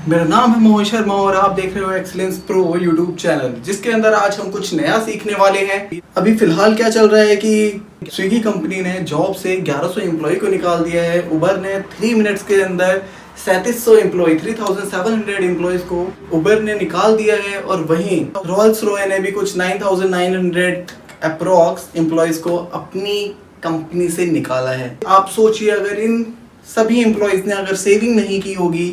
मेरा नाम है मोहन शर्मा और आप देख रहे हो एक्सीलेंस प्रो यूट्यूब चैनल, जिसके अंदर आज हम कुछ नया सीखने वाले हैं। अभी फिलहाल क्या चल रहा है कि स्विगी कंपनी ने जॉब से 1100 एम्प्लॉय को निकाल दिया है। उबर ने 3 मिनट्स के अंदर 3700 एम्प्लॉय 3700 एम्प्लॉयज को उबर ने निकाल दिया है। और वहीं रोल्स रॉय ने भी कुछ 9900 अप्रोक्स एम्प्लॉयज को अपनी कंपनी से निकाला है। आप सोचिए, अगर इन सभी एम्प्लॉयज ने अगर सेविंग नहीं की होगी,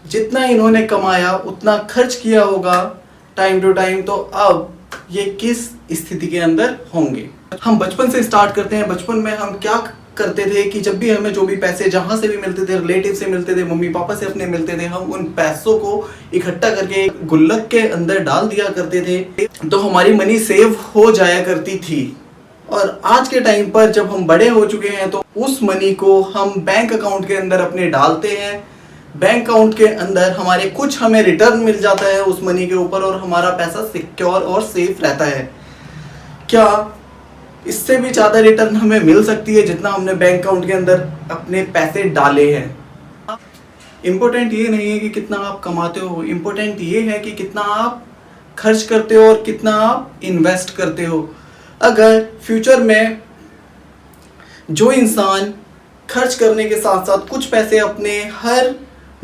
जितना इन्होंने कमाया उतना खर्च किया होगा टाइम टू टाइम, तो अब ये किस स्थिति के अंदर होंगे। हम बचपन से स्टार्ट करते हैं। बचपन में हम क्या करते थे कि जब भी हमें जो भी पैसे जहां से भी मिलते थे, रिलेटिव से मिलते थे, मम्मी पापा से अपने मिलते थे, हम उन पैसों को इकट्ठा करके एक गुल्लक के अंदर डाल दिया करते थे, तो हमारी मनी सेव हो जाया करती थी। और आज के टाइम पर जब हम बड़े हो चुके हैं तो उस मनी को हम बैंक अकाउंट के अंदर अपने डालते हैं। बैंक अकाउंट के अंदर हमारे कुछ हमें रिटर्न मिल जाता है उस मनी के ऊपर, और हमारा पैसा सिक्योर और सेफ रहता है। क्या इससे भी ज़्यादा रिटर्न हमें मिल सकती है जितना हमने बैंक अकाउंट के अंदर अपने पैसे डाले हैं? इम्पोर्टेंट ये नहीं है कि कितना आप कमाते हो, इम्पोर्टेंट ये है कि कितना आप खर्च करते हो और कितना आप इन्वेस्ट करते हो। अगर फ्यूचर में जो इंसान खर्च करने के साथ साथ कुछ पैसे अपने हर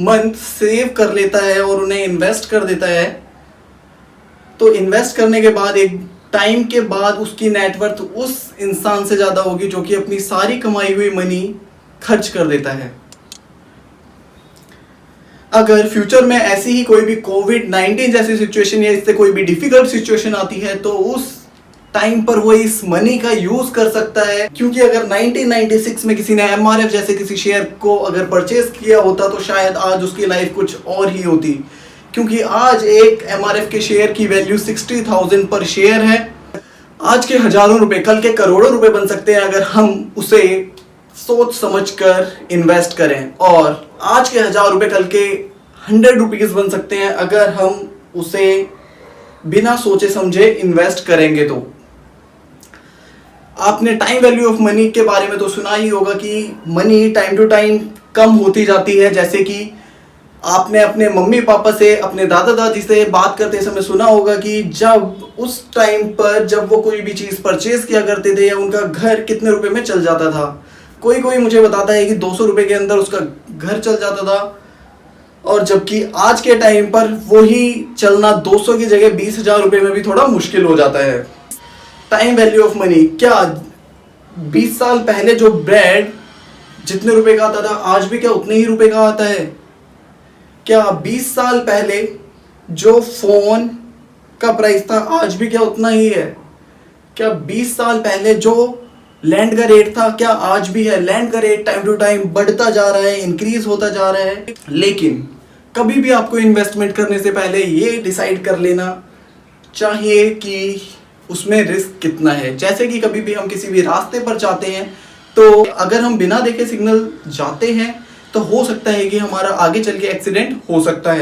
मंथ सेव कर लेता है और उन्हें इन्वेस्ट कर देता है, तो इन्वेस्ट करने के बाद एक टाइम के बाद उसकी नेटवर्थ उस इंसान से ज़्यादा होगी जो कि अपनी सारी कमाई हुई मनी खर्च कर देता है। अगर फ्यूचर में ऐसी ही कोई भी कोविड-19 जैसी सिचुएशन या इससे कोई भी डिफिकल्ट सिचुएशन आती है, तो उस टाइम पर वो इस मनी का यूज कर सकता है। क्योंकि अगर 1996 में किसी ने एमआरएफ जैसे किसी शेयर को अगर परचेज किया होता, तो शायद आज उसकी लाइफ कुछ और ही होती। क्योंकि आज एक एमआरएफ के शेयर की वैल्यू 60,000 पर शेयर है। आज के हजारों रुपए कल के करोड़ों रुपए बन सकते हैं अगर हम उसे सोच समझकर इन्वेस्ट करें, और आज के 1000 रुपए कल के 100 रुपीज बन सकते हैं अगर हम उसे बिना सोचे समझे इन्वेस्ट करेंगे। तो आपने टाइम वैल्यू ऑफ मनी के बारे में तो सुना ही होगा कि मनी टाइम टू टाइम कम होती जाती है। जैसे कि आपने अपने मम्मी पापा से, अपने दादा दादी से बात करते समय सुना होगा कि जब उस टाइम पर जब वो कोई भी चीज़ परचेज किया करते थे या उनका घर कितने रुपए में चल जाता था। कोई कोई मुझे बताता है कि 200 रुपये के अंदर उसका घर चल जाता था, और जबकि आज के टाइम पर वही चलना 200 की जगह 20,000 रुपये में भी थोड़ा मुश्किल हो जाता है। टाइम वैल्यू ऑफ मनी, क्या 20 साल पहले जो ब्रेड जितने रुपए का आता था आज भी क्या उतने ही रुपए का आता है? क्या 20 साल पहले जो फोन का प्राइस था आज भी क्या उतना ही है? क्या 20 साल पहले जो लैंड का रेट था क्या आज भी है? लैंड का रेट टाइम टू टाइम बढ़ता जा रहा है, इंक्रीज होता जा रहा है। लेकिन कभी भी आपको इन्वेस्टमेंट करने से पहले ये डिसाइड कर लेना चाहिए कि उसमें रिस्क कितना है। जैसे कि कभी भी हम किसी भी रास्ते पर जाते हैं, तो अगर हम बिना देखे सिग्नल जाते हैं तो हो सकता है कि हमारा आगे चल के एक्सीडेंट हो सकता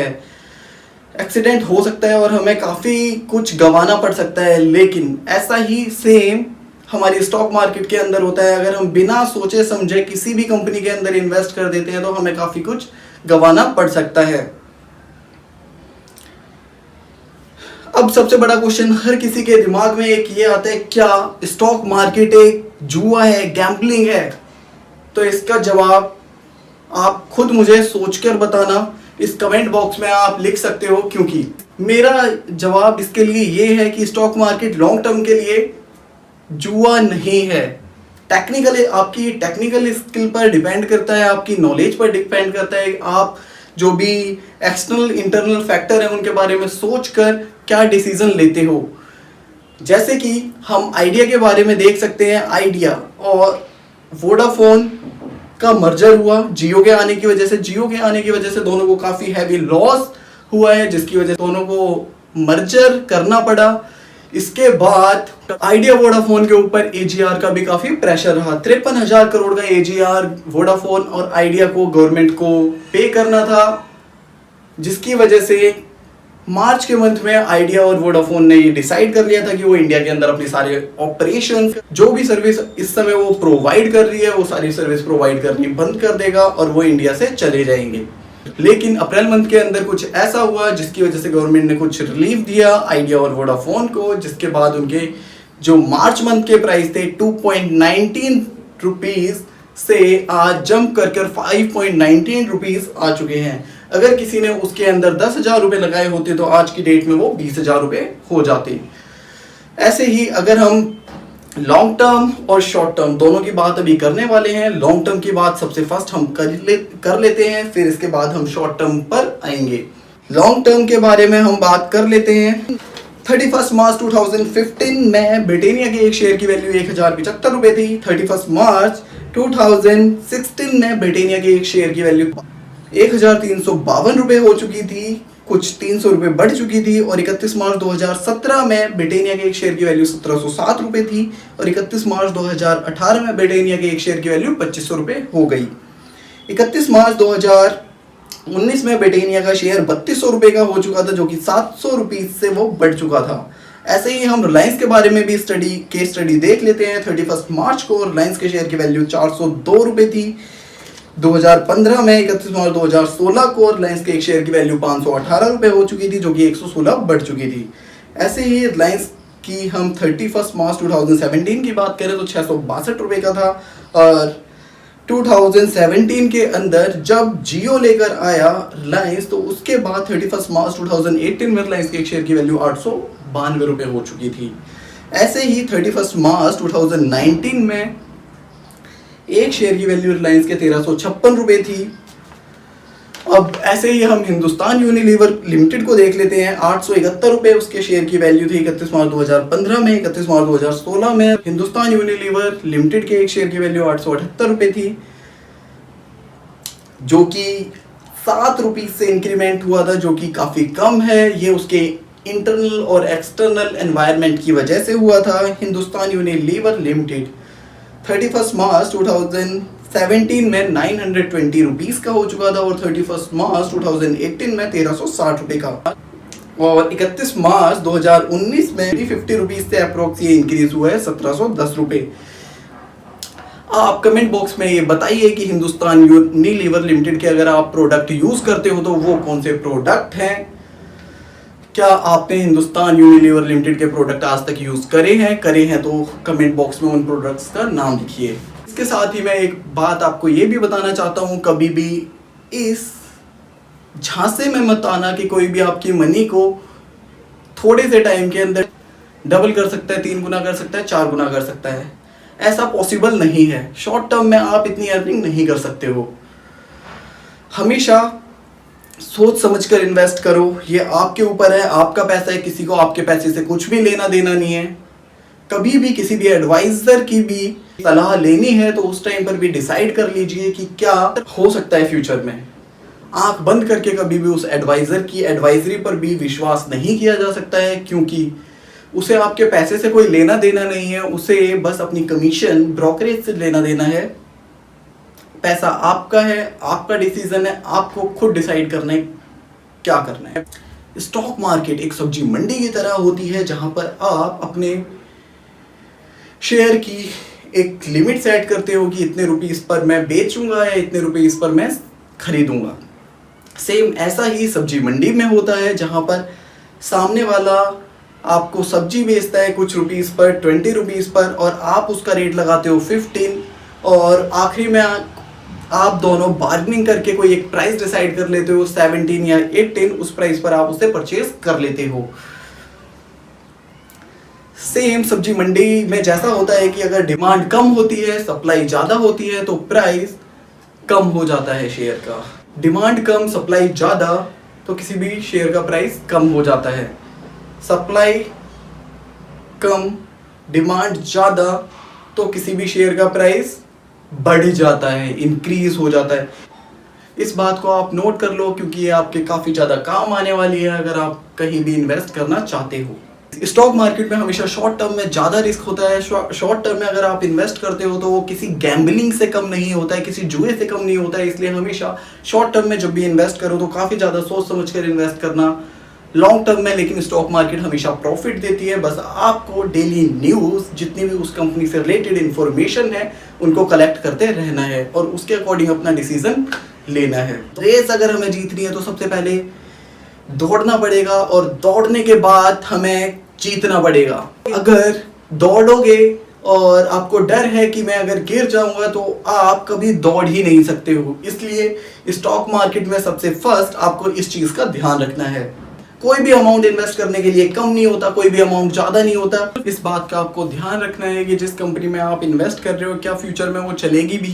है और हमें काफ़ी कुछ गंवाना पड़ सकता है। लेकिन ऐसा ही सेम हमारी स्टॉक मार्केट के अंदर होता है। अगर हम बिना सोचे समझे किसी भी कंपनी के अंदर इन्वेस्ट कर देते हैं तो हमें काफ़ी कुछ गंवाना पड़ सकता है। अब सबसे बड़ा क्वेश्चन हर किसी के दिमाग में एक ये आता है, क्या स्टॉक मार्केट एक जुआ है, गैम्बलिंग है? तो इसका जवाब आप खुद मुझे सोचकर बताना, इस कमेंट बॉक्स में आप लिख सकते हो। क्योंकि मेरा जवाब इसके लिए ये है कि स्टॉक मार्केट लॉन्ग टर्म के लिए जुआ नहीं है। टेक्निकली आपकी टेक्निकल स्किल पर डिपेंड करता है, आपकी नॉलेज पर डिपेंड करता है, आप जो भी एक्सटर्नल इंटरनल फैक्टर है उनके बारे में सोचकर क्या डिसीजन लेते हो। जैसे कि हम आइडिया के बारे में देख सकते हैं। आइडिया और वोडाफोन का मर्जर हुआ जियो के आने की वजह से। जियो के आने की वजह से दोनों को काफ़ी हैवी लॉस हुआ है, जिसकी वजह से दोनों को मर्जर करना पड़ा। इसके बाद आइडिया वोडाफोन के ऊपर एजीआर का भी काफ़ी प्रेशर रहा। 53,000 करोड़ का एजीआर वोडाफोन और आइडिया को गवर्नमेंट को पे करना था, जिसकी वजह से मार्च के मंथ में आइडिया और वोडाफोन ने ये डिसाइड कर लिया था कि वो इंडिया के अंदर अपने सारे ऑपरेशन, जो भी सर्विस इस समय वो प्रोवाइड कर रही है, वो सारी सर्विस प्रोवाइड करनी बंद कर देगा और वो इंडिया से चले जाएंगे। लेकिन अप्रैल मंथ के अंदर कुछ ऐसा हुआ जिसकी वजह से गवर्नमेंट ने कुछ रिलीफ दिया आइडिया और वोडाफोन को, जिसके बाद उनके जो मार्च मंथ के प्राइस थे 2.19 रुपीज से आज जंप कर 5.19 रुपीज आ चुके हैं। अगर किसी ने उसके अंदर 10,000 रुपये लगाए होते तो आज की डेट में वो 20,000 रुपये हो जाते। ऐसे ही अगर हम लॉन्ग टर्म और शॉर्ट टर्म दोनों की बात अभी करने वाले हैं। लॉन्ग टर्म की बात सबसे फर्स्ट हम कर लेते हैं, फिर इसके बाद हम शॉर्ट टर्म पर आएंगे। लॉन्ग टर्म के बारे में हम बात कर लेते हैं। 31 मार्च 2015 में ब्रिटानिया के एक शेयर की वैल्यू 1,075 रुपये थी। 31 मार्च 2016 में ब्रिटानिया के एक शेयर की वैल्यू 1,352 रुपये हो चुकी थी, कुछ 300 रुपये बढ़ चुकी थी। और 31 मार्च 2017 में ब्रिटानिया के एक शेयर की वैल्यू 1,707 रुपये थी और 31 मार्च 2018 में ब्रिटानिया के एक शेयर की वैल्यू 2,500 रुपये हो गई। 31 मार्च 2019 में ब्रिटानिया का शेयर 3,200 रुपये का हो चुका था, जो कि 700 रुपये से वो बढ़ चुका था। ऐसे ही हम रिलायंस के बारे में भी केस स्टडी देख लेते हैं। 31 मार्च को रिलायंस के शेयर की वैल्यू 402 रुपये थी। 2015 में 31 मार्च 2016 को रिलायंस के एक शेयर की वैल्यू 518 रुपये हो चुकी थी, जो कि 116 बढ़ चुकी थी। ऐसे ही रिलायंस की हम 31 मार्च 2017 की बात करें तो 662 रुपये का था। और 2017 के अंदर जब जियो लेकर आया रिलायंस, तो उसके बाद 31 मार्च 2018 में रिलायंस के एक शेयर की वैल्यू 892 रुपये हो चुकी थी। ऐसे ही 31 मार्च 2019 में एक शेयर की वैल्यू रिलायंस के 1,356 रुपये थी। अब ऐसे ही हम हिंदुस्तान यूनिलीवर लिमिटेड को देख लेते हैं। 871 रुपये उसके शेयर की वैल्यू थी 31 मार्च 2015 में। 31 मार्च 2016 में हिंदुस्तान यूनिलीवर लिमिटेड के एक शेयर की वैल्यू 878 रुपये थी, जो कि 7 रुपये से इंक्रीमेंट हुआ था, जो कि काफ़ी कम है। ये उसके इंटरनल और एक्सटर्नल एनवायरनमेंट की वजह से हुआ था। हिंदुस्तान यूनिलीवर लिमिटेड 31 मार्च 2017 में 920 रुपीस का हो चुका था और 31 मार्च 2018 में 1,360 रुपये का। और 31 मार्च 2019 में 50 रुपीस से अप्रोक्स ये इंक्रीज हुआ है 1,710 रुपये। आप कमेंट बॉक्स में ये बताइए कि हिंदुस्तान यूनिलीवर लिमिटेड के अगर आप प्रोडक्ट यूज़ करते हो तो वो कौन से प्रोडक्ट हैं। क्या आपने हिंदुस्तान यूनिलीवर लिमिटेड के प्रोडक्ट आज तक यूज़ करे हैं तो कमेंट बॉक्स में उन प्रोडक्ट्स का नाम लिखिए। इसके साथ ही मैं एक बात आपको ये भी बताना चाहता हूँ, कभी भी इस झांसे में मत आना कि कोई भी आपकी मनी को थोड़े से टाइम के अंदर डबल कर सकता है, 3 गुना कर सकता है, 4 गुना कर सकता है। ऐसा पॉसिबल नहीं है। शॉर्ट टर्म में आप इतनी अर्निंग नहीं कर सकते हो। हमेशा सोच समझकर इन्वेस्ट करो। ये आपके ऊपर है, आपका पैसा है, किसी को आपके पैसे से कुछ भी लेना देना नहीं है। कभी भी किसी भी एडवाइजर की भी सलाह लेनी है तो उस टाइम पर भी डिसाइड कर लीजिए कि क्या हो सकता है फ्यूचर में। आंख बंद करके कभी भी उस एडवाइजर की एडवाइजरी पर भी विश्वास नहीं किया जा सकता है, क्योंकि उसे आपके पैसे से कोई लेना देना नहीं है। उसे बस अपनी कमीशन ब्रोकरेज से लेना देना है। पैसा आपका है, आपका डिसीजन है, आपको खुद डिसाइड करना है क्या करना है। स्टॉक मार्केट एक सब्जी मंडी की तरह होती है, जहां पर आप अपने शेयर की एक लिमिट सेट करते हो कि इतने रुपीस पर मैं बेचूंगा या इतने रुपीस पर मैं खरीदूंगा। सेम ऐसा ही सब्जी मंडी में होता है, जहां पर सामने वाला आपको सब्जी बेचता है कुछ रुपीस पर, 20 रुपीस पर, और आप उसका रेट लगाते हो 15, और आखिरी में आप दोनों बार्गेनिंग करके कोई एक प्राइस डिसाइड कर लेते हो 17 या 18। उस प्राइस पर आप उसे परचेज कर लेते हो। सेम सब्जी मंडी में जैसा होता है कि अगर डिमांड कम होती है, सप्लाई ज्यादा होती है, तो प्राइस कम हो जाता है शेयर का। डिमांड कम, सप्लाई ज्यादा, तो किसी भी शेयर का प्राइस कम हो जाता है। सप्लाई कम, डिमांड ज्यादा, तो किसी भी शेयर का प्राइस बढ़ जाता है, इंक्रीज हो जाता है। इस बात को आप नोट कर लो, क्योंकि ये आपके काफ़ी ज़्यादा काम आने वाली है अगर आप कहीं भी इन्वेस्ट करना चाहते हो। स्टॉक मार्केट में हमेशा शॉर्ट टर्म में ज़्यादा रिस्क होता है। शॉर्ट टर्म में अगर आप इन्वेस्ट करते हो तो वो किसी गैम्बलिंग से कम नहीं होता है, किसी जुए से कम नहीं होता है। इसलिए हमेशा शॉर्ट टर्म में जब भी इन्वेस्ट करो तो काफ़ी ज़्यादा सोच समझ कर इन्वेस्ट करना। लॉन्ग टर्म में लेकिन स्टॉक मार्केट हमेशा प्रॉफिट देती है। बस आपको डेली न्यूज़, जितनी भी उस कंपनी से रिलेटेड इन्फॉर्मेशन है, उनको कलेक्ट करते रहना है और उसके अकॉर्डिंग अपना डिसीजन लेना है। रेस अगर हमें जीतनी है तो सबसे पहले दौड़ना पड़ेगा और दौड़ने के बाद हमें जीतना पड़ेगा। अगर दौड़ोगे और आपको डर है कि मैं अगर गिर जाऊंगा तो आप कभी दौड़ ही नहीं सकते हो। इसलिए स्टॉक मार्केट में सबसे फर्स्ट आपको इस चीज का ध्यान रखना है। कोई भी अमाउंट इन्वेस्ट करने के लिए कम नहीं होता, कोई भी अमाउंट ज्यादा नहीं होता। इस बात का आपको ध्यान रखना है कि जिस कंपनी में आप इन्वेस्ट कर रहे हो क्या फ्यूचर में वो चलेगी भी,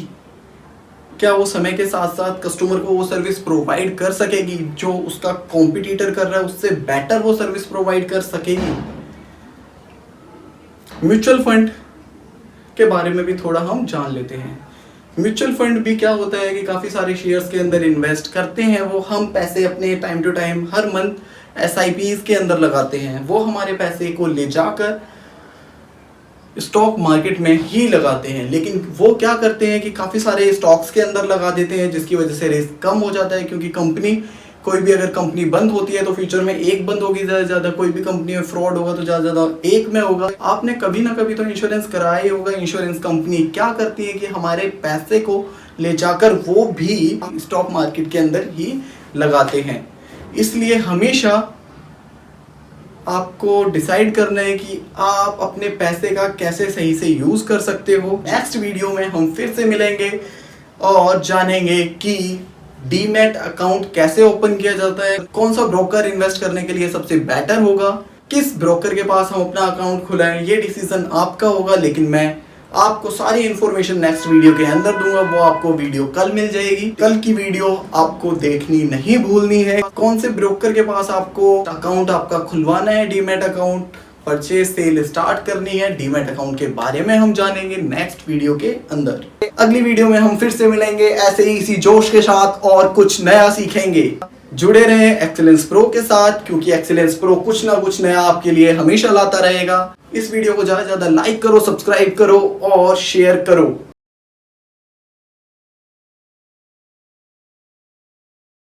क्या वो समय के साथ साथ कस्टमर को वो सर्विस प्रोवाइड कर सकेगी जो उसका कॉम्पिटिटर कर रहा है उससे बेटर वो सर्विस प्रोवाइड कर सकेगी। म्यूचुअल फंड के बारे में भी थोड़ा हम जान लेते हैं। म्यूचुअल फंड भी क्या होता है कि काफ़ी सारे शेयर्स के अंदर इन्वेस्ट करते हैं। वो हम पैसे अपने टाइम टू टाइम हर मंथ SIPs के अंदर लगाते हैं। वो हमारे पैसे को ले जाकर स्टॉक मार्केट में ही लगाते हैं। लेकिन वो क्या करते हैं कि काफ़ी सारे स्टॉक्स के अंदर लगा देते हैं जिसकी वजह से रिस्क कम हो जाता है, क्योंकि कंपनी कोई भी अगर कंपनी बंद होती है तो फ्यूचर में एक बंद होगी ज़्यादा से ज़्यादा, कोई भी कंपनी में फ्रॉड होगा तो ज़्यादा से ज़्यादा एक में होगा। आपने कभी ना कभी तो इंश्योरेंस कराया ही होगा। इंश्योरेंस कंपनी क्या करती है कि हमारे पैसे को ले जाकर वो भी स्टॉक मार्केट के अंदर ही लगाते हैं। इसलिए हमेशा आपको डिसाइड करना है कि आप अपने पैसे का कैसे सही से यूज कर सकते हो। नेक्स्ट वीडियो में हम फिर से मिलेंगे और जानेंगे कि डीमैट अकाउंट कैसे ओपन किया जाता है, कौन सा ब्रोकर इन्वेस्ट करने के लिए सबसे बेटर होगा, किस ब्रोकर के पास हम अपना अकाउंट खुलाएं, ये डिसीजन आपका होगा। लेकिन मैं आपको सारी इंफॉर्मेशन नेक्स्ट वीडियो के अंदर दूंगा। वो आपको वीडियो कल मिल जाएगी। कल की वीडियो आपको देखनी नहीं भूलनी है। कौन से ब्रोकर के पास आपको अकाउंट आपका खुलवाना है, demat account, purchase sale start करनी है, डीमैट अकाउंट के बारे में हम जानेंगे नेक्स्ट वीडियो के अंदर। अगली वीडियो में हम फिर से मिलेंगे ऐसे ही इसी जोश के साथ और कुछ नया सीखेंगे। जुड़े रहें एक्सीलेंस प्रो के साथ, क्योंकि एक्सीलेंस प्रो कुछ ना कुछ नया आपके लिए हमेशा लाता रहेगा। इस वीडियो को ज्यादा से ज्यादा लाइक करो, सब्सक्राइब करो और शेयर करो।